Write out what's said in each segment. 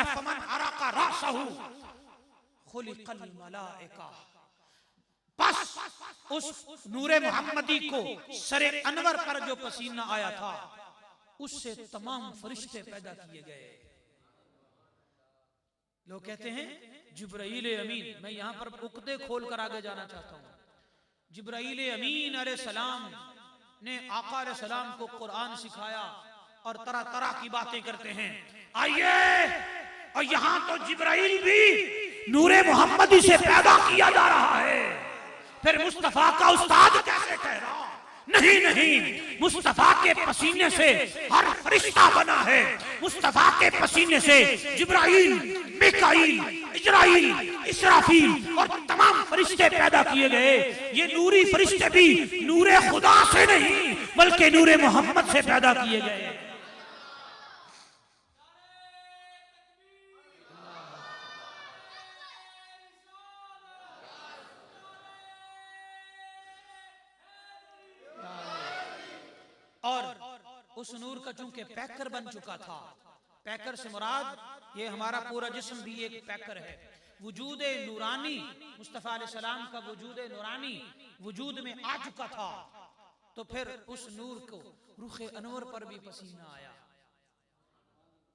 फमन अराका रासहु खुलिकल मलाइका। बस उस नूरे मोहम्मदी को सरे अनवर पर जो पसीना आया था उससे तमाम फरिश्ते पैदा किए गए। लोग कहते हैं जिब्राईल अमीन। मैं यहां पर उक्दे खोल कर आगे जाना चाहता हूं। जिब्राईल अमीन अलैहिस्सलाम ने आका अलैहिस्सलाम को कुरान सिखाया और तरह तरह की बातें करते हैं। आइए, और यहां तो जिब्राईल भी नूरे मोहम्मदी से पैदा किया जा रहा है, फिर मुस्तफा का उस्ताद कैसे ठहरा? नहीं नहीं, मुस्तफा के पसीने से हर फरिश्ता बना है। मुस्तफा के पसीने से जिब्राईल, मिकाईल, इजराईल, इसराफील और तमाम फरिश्ते पैदा किए गए। ये नूरी फरिश्ते भी नूरे खुदा से नहीं बल्कि नूरे मोहम्मद से पैदा किए गए। और उस नूर का चूंकि पैकर बन चुका था, पैकर से मुराद ये हमारा पूरा जिस्म भी एक पैकर है। वजूद नूरानी, मुस्तफा अलैहिस्सलाम का वजूद नूरानी वजूद में आ चुका था, तो फिर उस नूर को रुखे अनवर पर भी पसीना आया।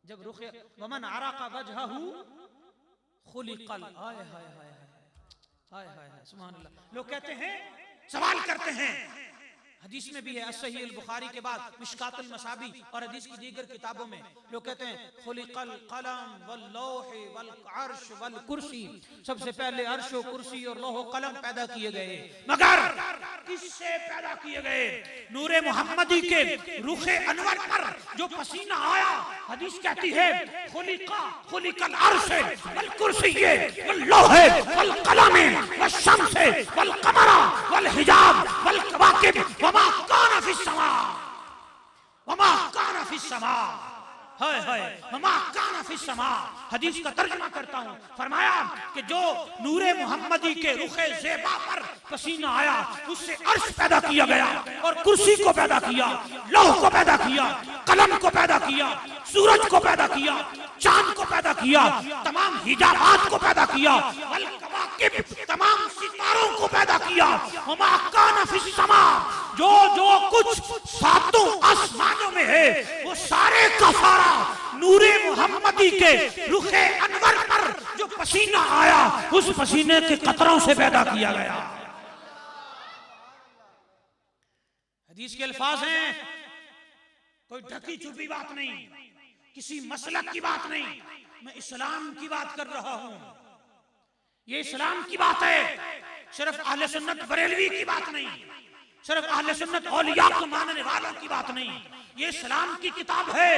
जब रुखे वमन अराका वजहहू खुलिकल, हाय हाय हाय हाय हाय हाय, सुभान अल्लाह। लोग कहते हैं, सवाल करते हैं, हदीस में भी है सही अल बुखारी के बाद मिशकातुल मसाबी और हदीस की दीगर किताबों में लोग कहते हैं खुलिकल कलम वल लौह वल अर्श वल कुर्सी। सबसे पहले अर्श और कुर्सी और लौह कलम पैदा किए गए, मगर किससे पैदा किए गए? नूरे मोहम्मदी के रुखे अनवर पर जो पसीना आया, हदीस कहती है खुलिकल अर्श वल कुर्सी वल लौह वल कलम वल शम्स वल कमर वल हिजाब वल कवाकिब वमा काना फिस समा, वमा काना फिस समा, हाय हाय, वमा काना फिस समा। हदीस का तर्जुमा करता हूँ। फरमाया कि जो नूरे मोहम्मदी के रुखे ज़ेबा पर पसीना आया उससे अर्श पैदा किया गया और कुर्सी को पैदा किया, लौह को पैदा किया, कलम को पैदा किया, सूरज को पैदा किया, चांद को पैदा किया, तमाम हिजाबात को पैदा किया, वल कवाकिब, तमाम सितारों को पैदा किया, वमा काना फिस समा। जो जो कुछ सातों आसमानों में है वो सारे का सारा नूरे मोहम्मदी के रुखे अनवर पर जो पसीना आया उस पसीने के कतरों से पैदा किया गया। हदीस के अल्फाज हैं, कोई ढकी छुपी बात नहीं, किसी मसलक की बात नहीं, मैं इस्लाम की बात कर रहा हूं। ये इस्लाम की बात है, सिर्फ अहले सुन्नत बरेलवी की बात नहीं, सिर्फ अहले सुन्नत औलिया को मानने वालों की बात नहीं। ये इस्लाम की किताब है,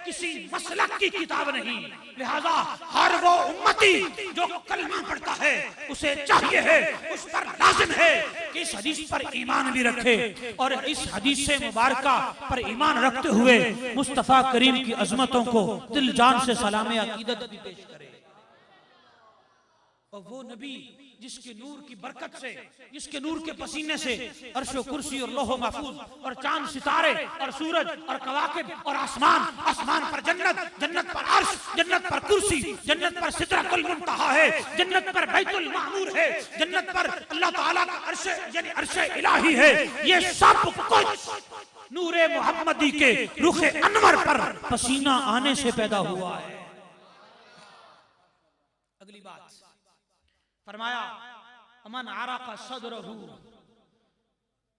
किसी मसलक की किताब नहीं। लिहाजा हर वो उम्मती जो कलमा पढ़ता है उसे चाहिए है, उस पर लाजिम है कि इस हदीस पर ईमान भी रखे और इस हदीस से मुबारका पर ईमान रखते हुए मुस्तफा करीम की अजमतों को दिल जान से सलाम अकीदत भी पेश करे। और वो नबी जिसके नूर की बरकत से, जिसके नूर के पसीने से अर्शो कुर्सी और लोहो महफूज और चांद सितारे और सूरज और कवाकिब और आसमान, आसमान पर जन्नत, जन्नत पर अर्श, जन्नत पर कुर्सी, जन्नत पर सिदरतुल मुंतहा है, जन्नत पर बैतुल मामूर है, जन्नत पर अल्लाह ताला का अर्श यानी अर्श इलाही है। ये सब कुछ नूरे मोहम्मदी के रुखे अनवर पर पसीना आने से पैदा हुआ है। अगली बात फरमाया अमन आराका सदरहू,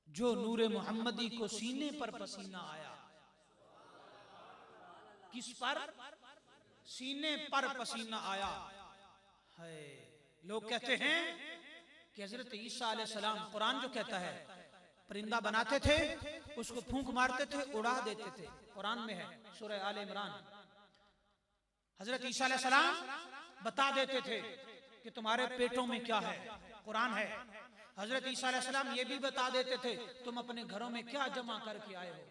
जो नूरे मोहम्मदी को सीने पर पसीना आया। किस पर? सीने पर पसीना आया है। लोग कहते हैं कि हजरत ईसा अलैहिस्सलाम, कुरान जो कहता है परिंदा बनाते थे, उसको फूंक मारते थे, उड़ा देते थे। कुरान में है सूरह आले इमरान। हजरत ईसा अलैहिस्सलाम बता देते थे कि तुम्हारे पेटों में क्या है, कुरान है। हजरत ईसा अलैहिस्सलाम ये भी बता देते थे तुम अपने घरों में क्या जमा करके आए हो,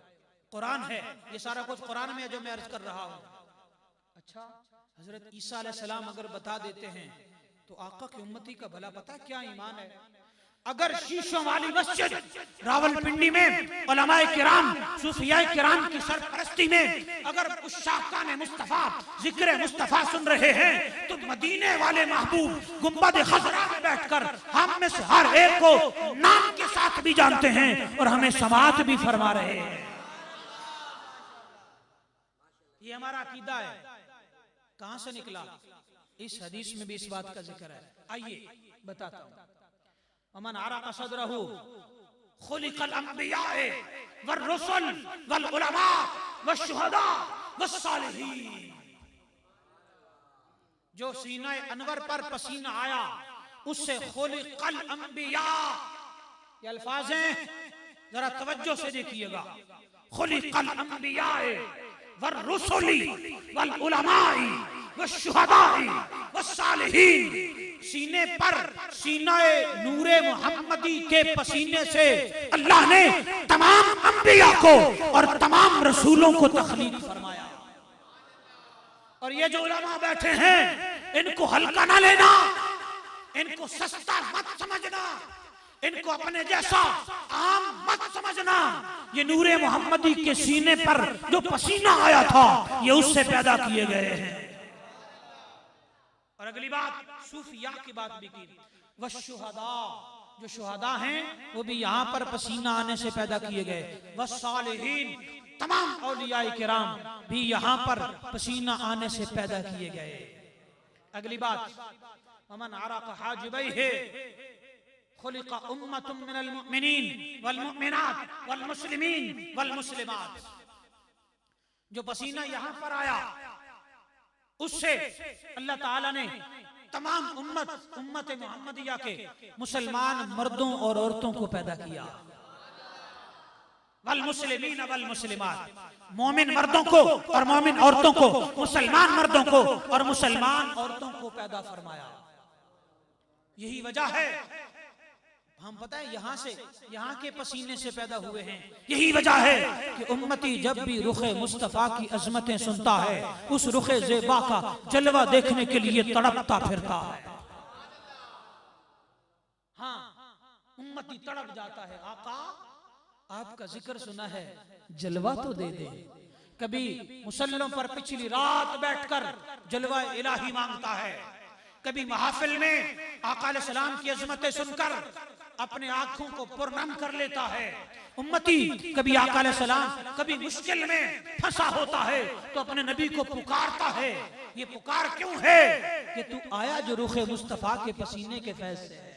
कुरान है। ये सारा कुछ कुरान में है जो मैं अर्ज कर रहा हूं। अच्छा, हजरत ईसा अलैहिस्सलाम अगर बता देते हैं तो आका की उम्मती का भला पता क्या ईमान है। अगर शीशों वाली मस्जिद रावलपिंडी में उलमाए किराम सूफियाए किराम की सरपरस्ती में अगर उस्साकाने मुस्तफा जिक्र मुस्तफा सुन रहे हैं तो मदीने वाले महबूब गुंबद खजरा में बैठकर हम में से हर एक को नाम के साथ भी जानते हैं और हमें समाअत भी फरमा रहे हैं। ये हमारा अकीदा है। कहां से निकला? इस हदीस में भी इस बात का जिक्र है। आइए बताता हूं। अमन आरा सदरहु खुलिकल अंबियाए वर रुsul वल उलमा वशुहदा वस्सालिहीन। जो सीने अनवर पर पसीना आया उससे खुलिकल अंबिया। ये अल्फाज हैं, जरा तवज्जो से देखिएगा। खुलिकल अंबियाए वर रुसुली वल उलमाई वशुहदाई वस्सालिहीन। सीने पर सीनाए नूरे मुहम्मदी के पसीने से अल्लाह ने तमाम अंबिया को और तमाम रसूलों को तखलीक फरमाया। और ये जो उलमा बैठे हैं इनको हल्का ना लेना, इनको सस्ता मत समझना, इनको अपने जैसा आम मत समझना। ये नूरे मुहम्मदी के सीने पर जो पसीना आया था ये उससे पैदा किए गए हैं। और अगली बात सूफिया की बात भी की। वशुहदा, जो शुहदा हैं वो भी यहाँ पर पसीना आने से पैदा किए गए। वस्सालिहीन, तमाम औलियाए किराम भी यहाँ पर पसीना आने से पैदा किए गए। अगली बात वमन अरक़ हाजिबैहि खुलिक़ उम्मतुम मिनल मुमिनीन वल मुमिनात वल मुस्लिमीन वल मुस्लिमात। जो पसीना यहाँ पर आया उससे अल्लाह ताला ने तमाम उम्मत मोहम्मदिया के मुसलमान मर्दों और औरतों को पैदा किया। वल मुस्लिमीन वल मुस्लिमात, मोमिन मर्दों को और मोमिन औरतों को, मुसलमान मर्दों को और मुसलमान औरतों को पैदा फरमाया। यही वजह है हम पता है यहाँ के पसीने से पैदा हुए हैं। यही वजह है कि उम्मती जब भी रुखे मुस्तफा की अजमतें सुनता है उस रुखे ज़ेबा का जलवा देखने के लिए तड़पता फिरता है। हाँ, उम्मती तड़प जाता है, आका आपका जिक्र सुना है, जलवा तो दे दे। कभी मुसल्लों पर पिछली रात बैठकर जलवा इलाही मांगता है, कभी महफिल में आका अलैहिस्सलाम की अजमतें सुनकर अपने आंखों को पुरनम कर लेता है। उम्मती कभी आका अलैहिस्सलाम कभी मुश्किल में फंसा होता है तो अपने नबी को पुकारता है। ये पुकार क्यों है? कि तू आया जो रुखे मुस्तफा के पसीने के फैज़ से है।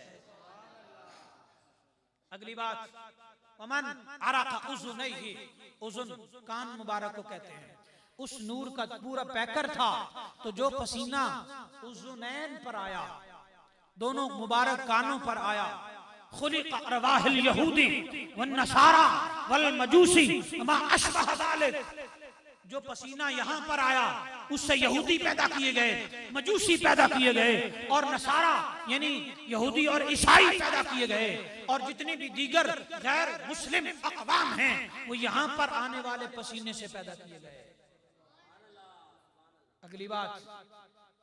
अगली बात वमन अरक़ उज़ुनैहि, उज़ुन कान मुबारक को कहते हैं। उस नूर का पूरा पैकर था तो जो पसीना उज़ुनैन पर आया, दोनों मुबारक कानों पर आया। खुलिक़ अरवाहिल यहूदी वन नसारा वल मजूसी मा अशबह ज़ालिक। जो पसीना यहाँ पर आया उससे यहूदी पैदा किए गए, मजूसी पैदा किए गए और नसारा यानी यहूदी और ईसाई पैदा किए गए और जितनी भी दीगर गैर मुस्लिम अक़वाम हैं वो यहाँ पर आने वाले पसीने से पैदा किए गए। अगली बात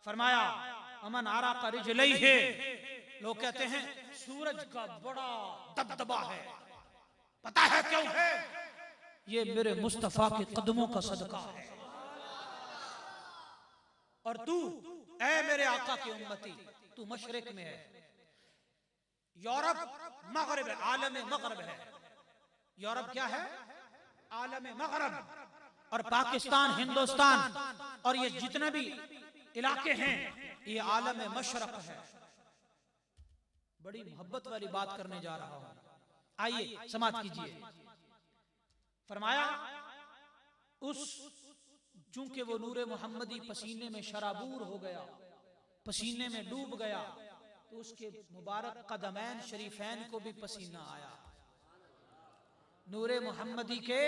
फरमाया अमन अरक़ रिजलैहि। लोग कहते हैं सूरज का बड़ा दबदबा है, पता है क्यों है? ये मेरे मुस्तफा के कदमों का सदका है। और तू ऐ मेरे आका की उम्मती, तू मशरिक में है, यूरोप मगरब है, आलम मगरब है। यूरोप क्या है? आलम मगरब। और पाकिस्तान, हिंदुस्तान और ये जितने भी इलाके हैं ये आलम मशरक है। बड़ी मोहब्बत वाली बात करने जा रहा हूं, आइए समाप्त कीजिए। फरमाया उस चूंकि वो नूरे मोहम्मदी पसीने में शराबूर हो गया, पसीने में डूब गया, तो उसके मुबारक कदमैन शरीफैन को भी पसीना आया। नूरे मोहम्मदी के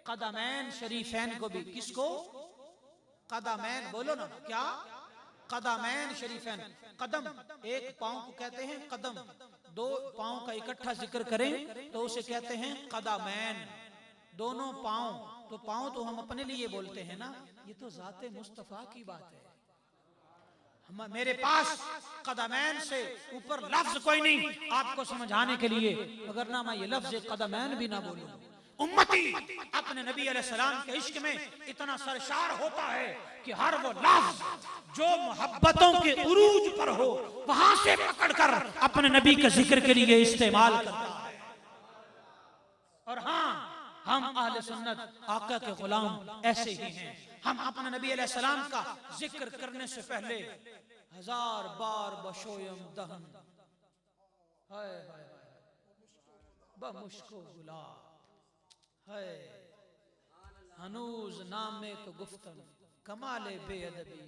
कदमैन शरीफैन को भी, किसको? कदमैन बोलो ना, क्या? कदमैन शरीफैन। कदम एक पांव को कहते हैं कदम, दो पांव का इकट्ठा जिक्र करें तो उसे कहते हैं कदमैन। दोनों पांव, तो पांव तो हम अपने लिए बोलते हैं ना, ये तो जाते मुस्तफा की बात है। मेरे पास कदमैन से ऊपर लफ्ज कोई नहीं आपको समझाने के लिए, मगर ना मैं ये लफ्ज कदमैन भी ना बोलूं। उम्मती अपने नबी अलैहिस्सलाम के इश्क में इतना सरशार होता है कि हर वो लफ्ज जो मोहब्बतों के उरूज पर हो वहां से पकड़कर अपने नबी के जिक्र के लिए इस्तेमाल करता है। और हाँ, हम अहले सुन्नत आका के गुलाम ऐसे ही हैं। हम अपने नबी अलैहिस्सलाम का जिक्र करने से पहले 1000 बार बशोयम दहन हाय हाय बमुश्को गुलाब है हनूज नामे तो गुफ्तन कमाले बेअदबी।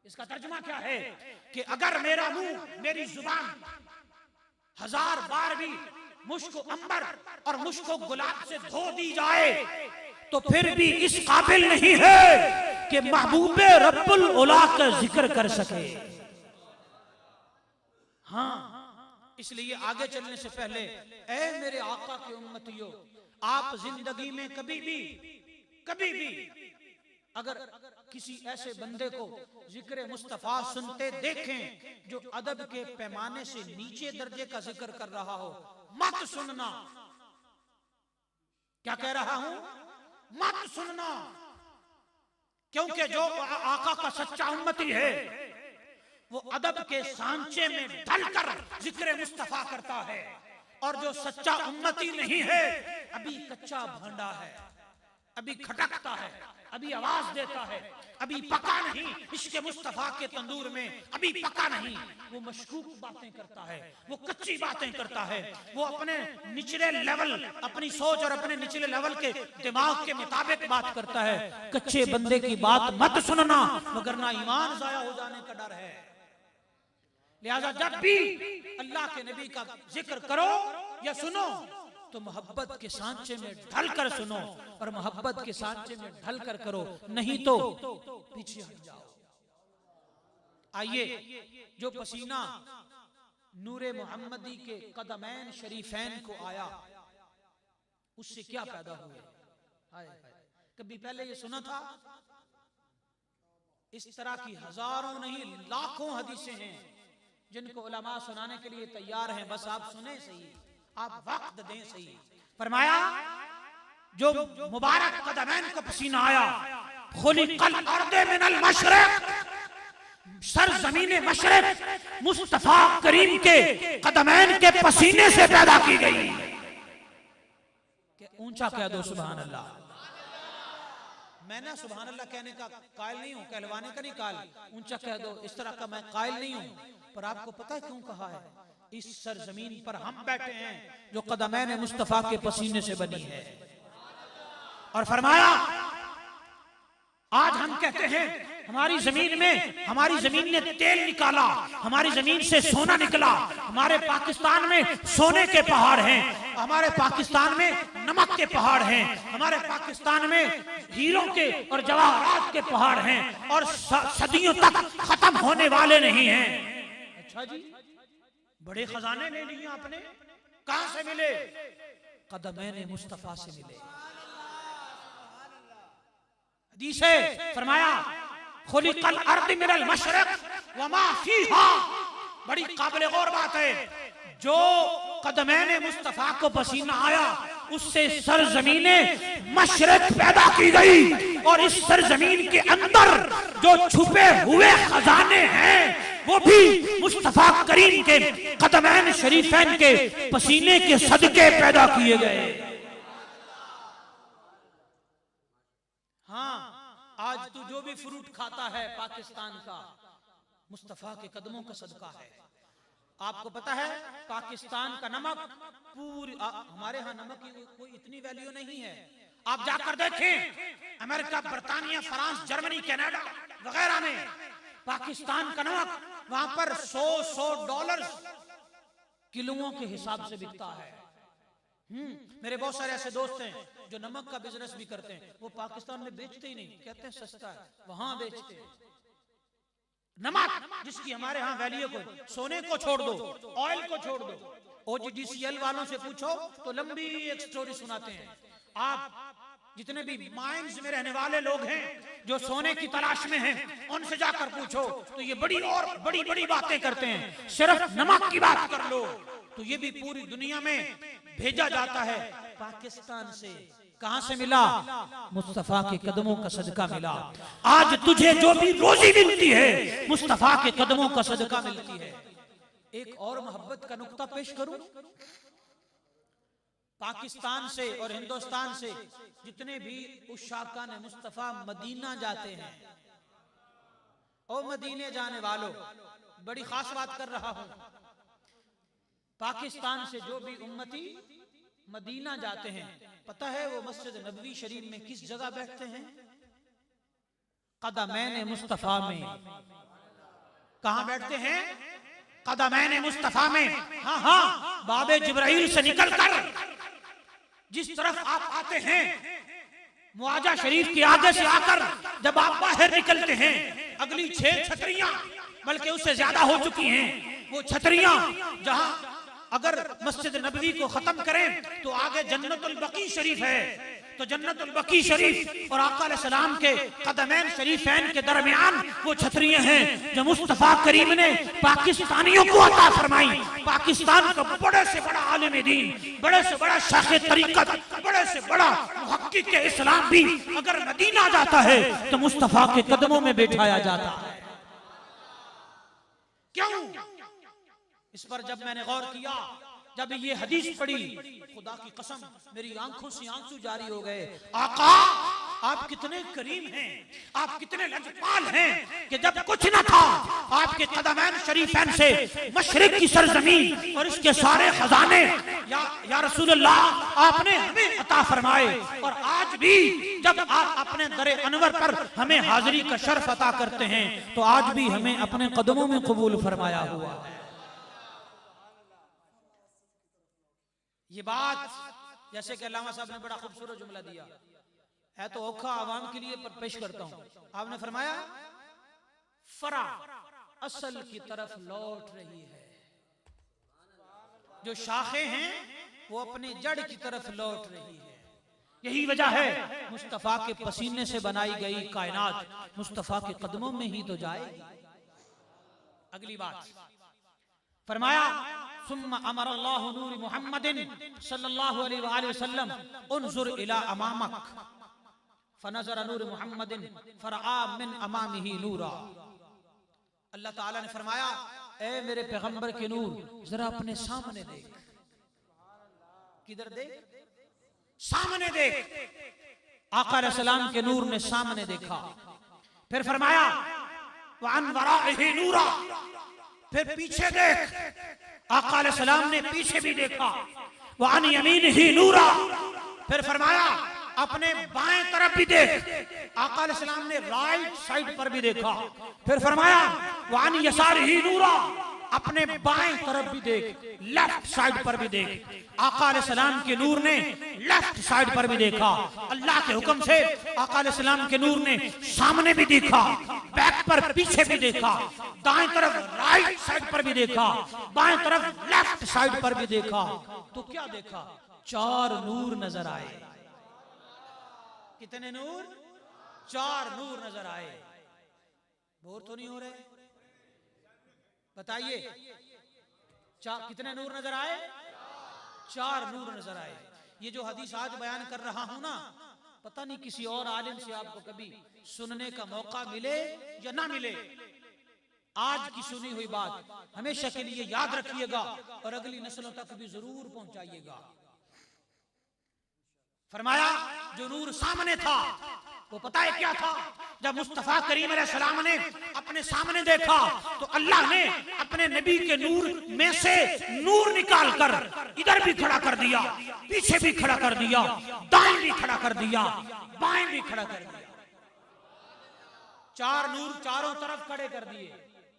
इसका तर्जुमा क्या है कि अगर मेरा मुंह मेरी जुबान 1000 बार भी मुश्को अंबर और मुश्को गुलाब से धो दी जाए तो फिर भी इस काबिल नहीं है कि महबूबे रब्बुल उला का जिक्र कर सके। हाँ, इसलिए आगे चलने से पहले ऐ मेरे आका के उम्मतियों, आप जिंदगी में कभी भी अगर किसी ऐसे बंदे को जिक्र मुस्तफा सुनते देखें जो अदब के पैमाने से नीचे दर्जे का जिक्र कर रहा हो, मत सुनना। क्या कह रहा हूं? मत सुनना, क्योंकि जो आका का सच्चा उम्मती है वो अदब के सांचे में ढलकर जिक्र मुस्तफा करता है, और जो सच्चा उम्मती नहीं है अभी कच्चा भांडा है, अभी खटकता है, अभी आवाज देता है, अभी पका नहीं इश्क मुस्तफा के तंदूर में, अभी पका नहीं, वो मशकूक बातें करता है, वो कच्ची बातें करता है, वो अपने निचले लेवल, अपनी सोच और अपने निचले लेवल के दिमाग के मुताबिक बात करता है। कच्चे बंदे की बात मत सुनना, मगर ना ईमान जाया हो जाने का डर है। लिहाजा जब भी अल्लाह के नबी का जिक्र करो या सुनो तो मोहब्बत के सांचे में ढल कर सुनो और मोहब्बत के सांचे में ढल कर करो, नहीं तो पीछे हट जाओ। आइए, जो पसीना नूरे मोहम्मदी के कदमैन शरीफैन को आया उससे क्या पैदा हुए? हाय हाय, कभी पहले ये सुना था? इस तरह की हजारों नहीं लाखों हदीसें हैं जिनको उलमा सुनाने के लिए तैयार हैं, बस आप सुने सही, आप वक्त दें सही। फरमाया जो मुबारक कदमैन को पसीना आया, खुलिकल अर्दे मिनल मशरिक, सरजमीन मशरिक मुस्तफा करीम के कदमैन के पसीने से पैदा की गई। ऊंचा कह दो सुभान अल्लाह। मैं ना सुभान अल्लाह कहने का कायल नहीं हूं, कहलवाने का नहीं कायल, ऊंचा कह दो इस तरह का मैं कायल नहीं हूं। पर आपको पता है क्यों कहा है? इस सरजमीन पर हम बैठे हैं जो कदमैन मुस्तफा के पसीने से बनी है। और फरमाया आज हम कहते हैं हमारी जमीन ने तेल निकाला, हमारी जमीन से सोना निकला, हमारे पाकिस्तान में सोने के पहाड़ हैं, हमारे पाकिस्तान में नमक के पहाड़ हैं, हमारे पाकिस्तान में हीरों के और जवाहरात के पहाड़ हैं और सदियों तक खत्म होने वाले नहीं हैं। अच्छा जी, बड़े खजाने ले लिए आपने, कहां से मिले? कदमैन मुस्तफा से मिले। हदीस है, फरमाया खुलिकल अर्द मिनल मशरिक व मा फीहा। बड़ी काबिल गौर बात है, जो कदमैन मुस्तफा को पसीना आया उससे सरजमीने मशरिक पैदा की गई, और इस सरजमीन के अंदर जो छुपे हुए खजाने हैं वो भी मुस्तफा करीम के कदमैन शरीफैन के पसीने के सदके पैदा किए गए। हाँ, आज तू जो भी फ्रूट खाता है पाकिस्तान का, मुस्तफा के कदमों का सदका है। आपको पता है पाकिस्तान का नमक पूरी, हमारे यहाँ नमक की कोई इतनी वैल्यू नहीं है। आप जाकर देखें अमेरिका, बर्तानिया, फ्रांस, जर्मनी, कनाडा वगैरह में पाकिस्तान का नमक वहां पर $100 किलोओं के हिसाब से बिकता है। मेरे बहुत सारे ऐसे दोस्त हैं जो नमक का बिजनेस भी करते हैं, वो पाकिस्तान में बेचते ही नहीं, कहते हैं सस्ता है, वहां बेचते हैं। नमक जिसकी हमारे यहाँ वैल्यू को, सोने को छोड़ दो, ऑयल को छोड़ दो, OGDCL वालों से पूछो तो लंबी एक स्टोरी सुनाते हैं। आप जितने भी माइंस में रहने वाले लोग हैं जो सोने की तलाश में हैं, उनसे जाकर पूछो तो ये बड़ी और बड़ी बड़ी बातें करते हैं। सिर्फ नमक की बात कर लो तो ये भी पूरी दुनिया में भेजा जाता है पाकिस्तान से। कहां से मिला? मुस्तफा के कदमों का सदका मिला। आज तुझे जो भी रोजी मिलती है मुस्तफा के कदमों का सदका मिलती है। एक और मोहब्बत का नुक्ता पेश करूं। पाकिस्तान से और हिंदुस्तान से जितने भी उशाकान मुस्तफा मदीना जाते हैं, और मदीने जाने वालों, बड़ी खास बात कर रहा हूं। पाकिस्तान से जो भी उम्मती मदीना जाते हैं, पता है वो मस्जिद नबवी शरीफ में किस जगह बैठते हैं? कदमैन मुस्तफा में। कहां बैठते हैं? कदमैन मुस्तफा में। हाँ हाँ, बाबे जिब्राइल से निकलकर जिस तरफ आप आते हैं, मुआजा शरीफ के आगे से आकर जब आप बाहर निकलते हैं, अगली 6 छतरियां बल्कि उससे ज्यादा हो चुकी हैं। वो छतरियां जहां अगर मस्जिद नबवी को खत्म करें तो आगे जन्नतुल बकी शरीफ है, तो जन्नतुल बकी शरीफ और आका अलैहि सलाम के कदमैन शरीफैन के दरमियान वो छतरियां हैं जो मुस्तफा करीम ने पाकिस्तानियों को अता फरमाई। पाकिस्तान का बड़े से बड़ा आलिम दीन, बड़े से बड़ा शाखे तरीकत, बड़े से बड़ा मुहक्किक इस्लाम भी अगर मदीना जाता है तो मुस्तफा के कदमों में बैठाया जाता है। क्यों? इस पर जब मैंने गौर किया, जब ये हदीस पढ़ी, खुदा की कसम मेरी आंखों से आंसू जारी हो गए। आका आप कितने करीम हैं, आप कितने लजपाल हैं कि जब कुछ न था आपके कदमैन शरीफैन से मशरिक की सरजमीन और इसके सारे खजाने या रसूलुल्लाह आपने हमें अता फरमाए। और आज भी जब आप अपने दरे अनवर पर हमें हाजिरी का शर्फ अता करते हैं तो आज भी हमें अपने कदमों में कबूल फरमाया हुआ है। ये बात जैसे कि अल्लामा साहब ने बड़ा खूबसूरत जुमला दिया है, तो औखा आवाम के लिए पर पेश करता हूं। आपने फरमाया फरा असल की तरफ लौट रही है, जो शाखें हैं वो अपने जड़ की तरफ लौट रही है। यही वजह है मुस्तफा के पसीने से बनाई गई कायनात मुस्तफा के कदमों में ही तो जाएगी। अगली बात फरमाया सुम्मा अमर अल्लाहु नूर मुहम्मदिन सल्लल्लाहु अलैहि वसल्लम उन्जुर इला अमामक फनज़र नूर मुहम्मदिन फरआ मिन अमामिही नूरा। अल्लाह ताला ने फरमाया, ए मेरे पैगंबर के नूर, जरा अपने सामने देख। किधर देख? सामने देख। आका अलैहि सलाम के नूर ने सामने देखा। फिर फरमाया व अन वराइही नूरा, फिर पीछे देख। आका अलैहि सलाम ने पीछे भी देखा। व अन यमीनिही नूरा, फिर फरमाया अपने बाएं तरफ भी देख। आका अलैहि सलाम ने राइट साइड पर भी देखा। फिर फरमाया व अन यसारिही नूरा, अपने बाएं तरफ भी देख, लेफ्ट साइड पर भी देख। आका अलैहि सलाम के नूर ने लेफ्ट साइड पर भी देखा। अल्लाह के हुक्म से आका अलैहि सलाम के नूर ने सामने भी देखा, बैक पर पीछे भी देखा, दाएं तरफ राइट साइड पर भी देखा, बाएं तरफ लेफ्ट साइड पर भी देखा। तो क्या देखा? 4 नूर नजर आए। कितने नूर? 4 नूर नजर आए। बोर तो नहीं हो रहे? बताइए कितने नूर नजर आए? 4 नूर नजर आए। ये जो हदीस आज बयान कर रहा हूं ना, पता नहीं किसी और आलिम से आपको कभी सुनने का मौका मिले या ना मिले। आज की सुनी हुई बात हमेशा के लिए याद रखिएगा और अगली नस्लों तक भी जरूर पहुंचाइएगा। फरमाया जो नूर सामने था वो पता है क्या था? जब मुस्तफा करीम अलैहिस्सलाम ने अपने सामने देखा तो अल्लाह ने अपने नबी के नूर में से नूर निकाल कर इधर भी खड़ा कर दिया, पीछे भी खड़ा कर दिया, दाएं भी खड़ा कर दिया, बाएं भी खड़ा कर दिया। 4 नूर चारों तरफ खड़े कर दिए।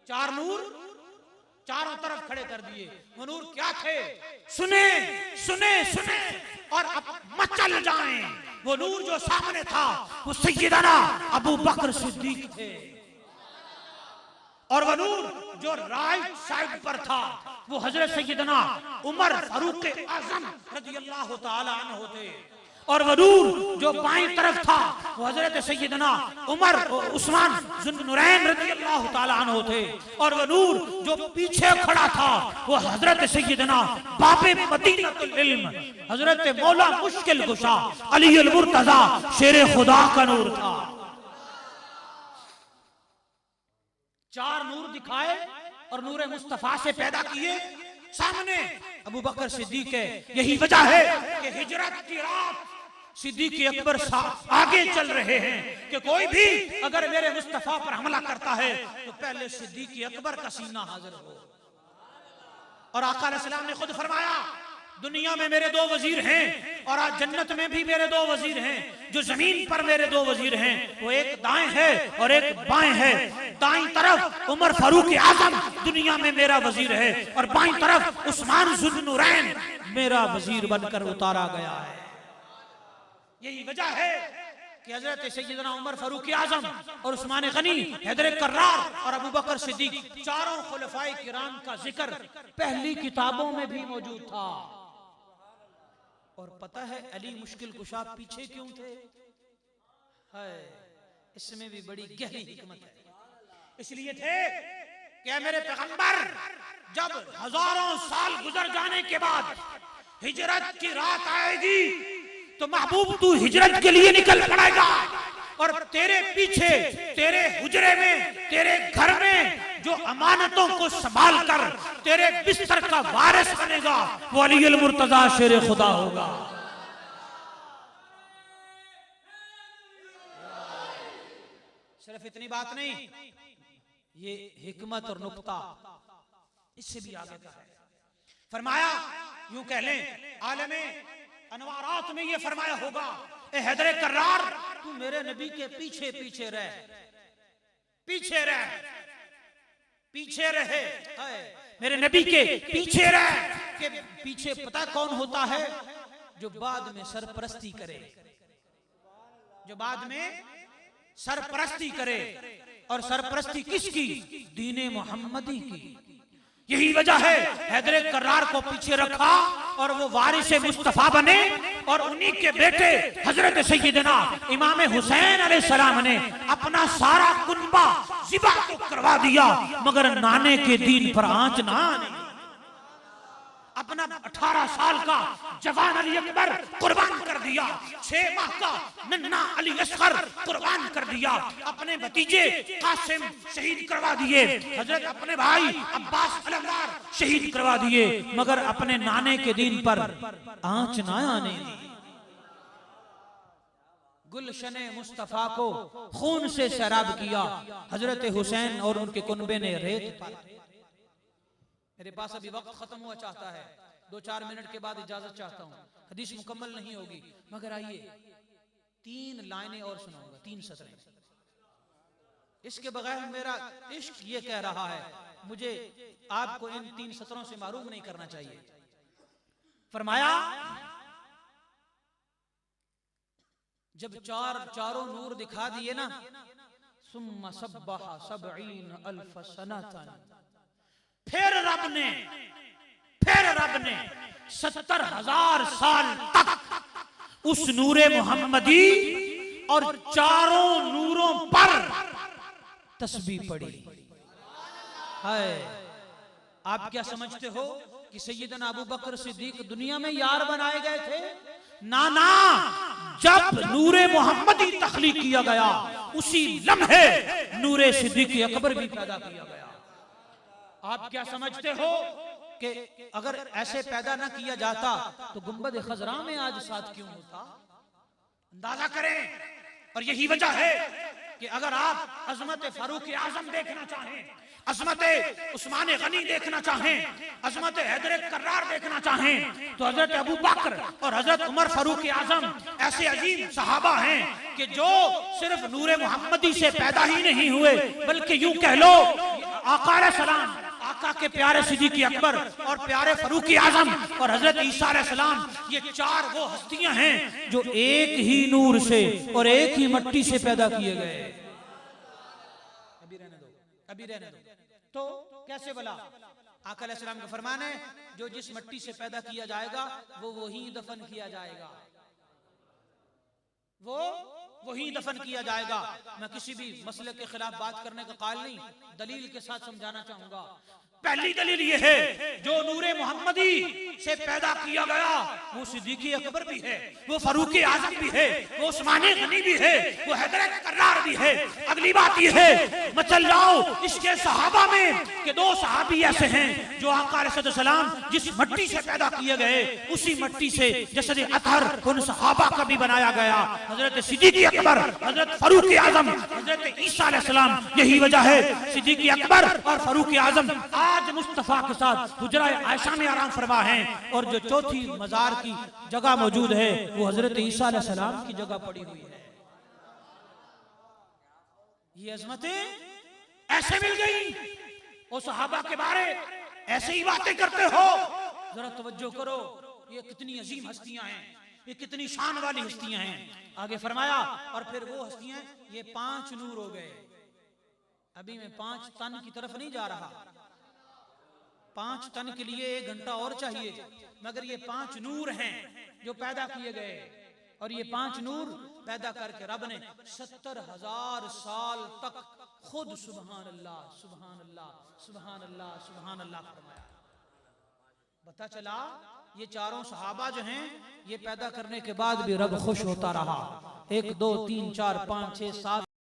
4 नूर चारों तरफ खड़े कर दिए। वो नूर क्या थे? सुने सुने सुने और अब मचल जाएं। वो नूर जो सामने था वो सैयदना अबू बकर सिद्दीक थे, और वो नूर जो राइट साइड पर था वो हजरत सैयदना उमर फारूक आजम रज़ियल्लाहु ताला अन्हु थे। और वो नूर जो बाईं तरफ था वो हजरत सैयदना उमर उस्मान ज़ुन्नुरैन रज़ियल्लाहु ताला अन्हु थे, और वो नूर जो पीछे खड़ा था वो हजरत सैयदना बाबे मदीनतुल इल्म हजरत मौला मुश्किल कुशा अली अल मुर्तजा शेर खुदा का नूर था। चार नूर दिखाए और नूरे मुस्तफा से पैदा किए सामने अबू बकर सिद्दीक है। यही वजह है कि हिजरत की रात सिद्दीक अकबर आगे चल रहे हैं कि कोई भी अगर मेरे मुस्तफा पर हमला करता है तो पहले सिद्दीक अकबर का सीना हाजिर हो। और आका अलैहिस्सलाम ने खुद फरमाया दुनिया में मेरे दो वजीर हैं और आज जन्नत में भी मेरे दो वजीर हैं। जो जमीन पर मेरे दो वजीर हैं वो एक दाएं है और एक बाएं है। दाईं तरफ उमर फारूक आजम दुनिया में मेरा वजीर है और बाईं तरफ उस्मान ज़ुन्नुरैन मेरा वजीर बनकर उतारा गया है। यही वजह है कि हजरत सैयदना उमर फारूक आजम और उस्मान गनी, हैदर कर्रार और अबू बकर सिद्दीक चारों खुलफाए किराम का जिक्र पहली किताबों में भी मौजूद था। और पता है अली मुश्किल कुशा पीछे क्यों थे? है इसमें भी बड़ी गहरी हिकमत है। इसलिए थे कि मेरे पैगंबर जब हजारों साल गुजर जाने के बाद हिजरत की रात आएगी तो महबूब तू हिजरत के लिए निकल पड़ेगा और तेरे पीछे तेरे हुजरे में तेरे घर में जो अमानतों को संभाल कर तेरे बिस्तर का वारिस बनेगा वो अली अल मुर्तजा शेर खुदा होगा। सिर्फ इतनी बात नहीं, ये हिकमत और नुक्ता इससे भी आगे का है। फरमाया यूं कह लें आलमे अनवारात में ये फरमाया होगा ए हैदर कर्रार तू मेरे नबी के पीछे पीछे रह, पीछे रह, पीछे रहे मेरे नबी के पीछे रह। के पीछे पता कौन होता है? जो बाद में सरपरस्ती करे, जो बाद में सरपरस्ती करे। और सरपरस्ती किसकी? दीने मोहम्मदी की। यही वजह है हैदर कर्रार को पीछे रखा और वो वारिस मुस्तफा बने और उन्हीं के बेटे हजरत सैयदना इमाम हुसैन अलैहिस्सलाम ने अपना सारा कुनबा ज़िबा तो करवा दिया मगर नाने के दीन पर आंच ना आने। अपना 18 साल का जवान अली अकबर कुर्बान कर दिया, 6 माह का नन्ना अली असगर कुर्बान कर दिया, अपने भतीजे कासिम शहीद करवा दिए, हजरत अपने भाई अब्बास अलमदार शहीद करवा दिए मगर अपने नाने के दीन पर आंच ना आने दी। गुलशने मुस्तफा को खून से शराब किया हजरत हुसैन और उनके कुनबे ने रेत पर। मेरे पास अभी वक्त खत्म हुआ चाहता है, 2-4 मिनट के बाद इजाजत चाहता हूँ, हदीस मुकम्मल नहीं होगी मगर आइए 3 लाइनें और सुनाऊंगा, 3 सतरें। इसके बगैर मेरा इश्क ये कह रहा है मुझे आपको इन 3 सतरों से मारूम नहीं करना चाहिए। फरमाया जब चारों नूर दिखा दिए ना सुम्मा सब्बहा 70 अल्फ सनतन, फिर रब ने 70,000 साल तक उस नूरे मोहम्मदी और चारों नूरों पर तस्बीह पड़ी है। आप क्या समझते हो कि सैयदना अबू बकर सिद्दीक दुनिया में यार बनाए गए थे? ना ना, जब नूरे मोहम्मदी तख्लीक किया गया उसी लम्हे नूरे सिद्दीक अकबर भी पैदा किया गया। आप क्या समझते हो कि अगर ऐसे पैदा ना किया जाता तो गुंबद खजरा में आज साथ क्यों होता? अंदाजा करें। और यही वजह है कि अगर आप अजमत फारूक आजम देखना चाहें, अजमत उस्मान गनी देखना चाहें, अजमत हैदर कर्रार देखना चाहें तो हजरत अबू बकर और हजरत उमर फारूक आजम ऐसे अजीम सहाबा हैं कि जो सिर्फ नूरे मोहम्मदी से पैदा ही नहीं हुए बल्कि यूं कह लो आका अलैहिस्सलाम, आका के प्यारे सिद्दीक अकबर और प्यारे फारूक आजम और हजरत ईसा अलैहिस्सलाम, ये 4 वो हस्तियां हैं जो एक ही नूर से और एक ही मट्टी से पैदा किए गए। अभी रहने दो, अभी रहने दो। तो कैसे भला? आका अलैहिस्सलाम का फरमान है जो जिस मट्टी से पैदा किया जाएगा वो वही दफन किया जाएगा। वो वही दफन किया जाएगा। मैं किसी भी मसले के खिलाफ बात करने का कायल नहीं, दलील के साथ समझाना चाहूंगा। पहली दलील ये है, जो नूरे मोहम्मदी से पैदा किया गया वो सिद्दीक़ अकबर भी है, वो फारूक आजम भी है, वो उस्मान गनी भी है, वो हैदर कर्रार भी है। अगली बात ये है, मचल जाओ इसके सहाबा में कि दो सहाबी ऐसे हैं जो आका अलैहिस्सलाम जिस मट्टी से पैदा किए गए उसी मट्टी से जसद अतहर उन सहाबा का भी बनाया गया, हजरत सिद्दीक़ अकबर, हजरत फारूक आजम, हजरत ईसा अलैहिस्सलाम। यही वजह है सिद्दीक़ अकबर और फारूक आजम आज मुस्तफा के साथ हुजरा आयशा में आराम फरमा हैं, और जो चौथी मजार की जगह मौजूद है वो हजरत ईसा अलैहिस्सलाम की जगह पड़ी हुई है। ये अजमतें ऐसे मिल गई, और सहाबा के बारे ऐसे ही बातें करते हो। जरा तवज्जो करो, ये कितनी अजीम हस्तियां हैं, ये कितनी शान वाली हस्तियां हैं। आगे फरमाया, और फिर वो हस्तियां, ये 5 नूर हो गए। अभी मैं 5 तन की तरफ नहीं जा रहा, 5 तन के लिए 1 घंटा और चाहिए, मगर ये 5 नूर हैं जो पैदा किए गए। और ये 5 नूर पैदा करके रब ने 70,000 साल तक खुद सुभान अल्लाह सुभान अल्लाह सुभान अल्लाह सुभान अल्लाह फरमाया। पता चला ये चारों सहाबा जो हैं ये पैदा करने के बाद भी रब खुश होता रहा। 1 2 3 4 5 6 7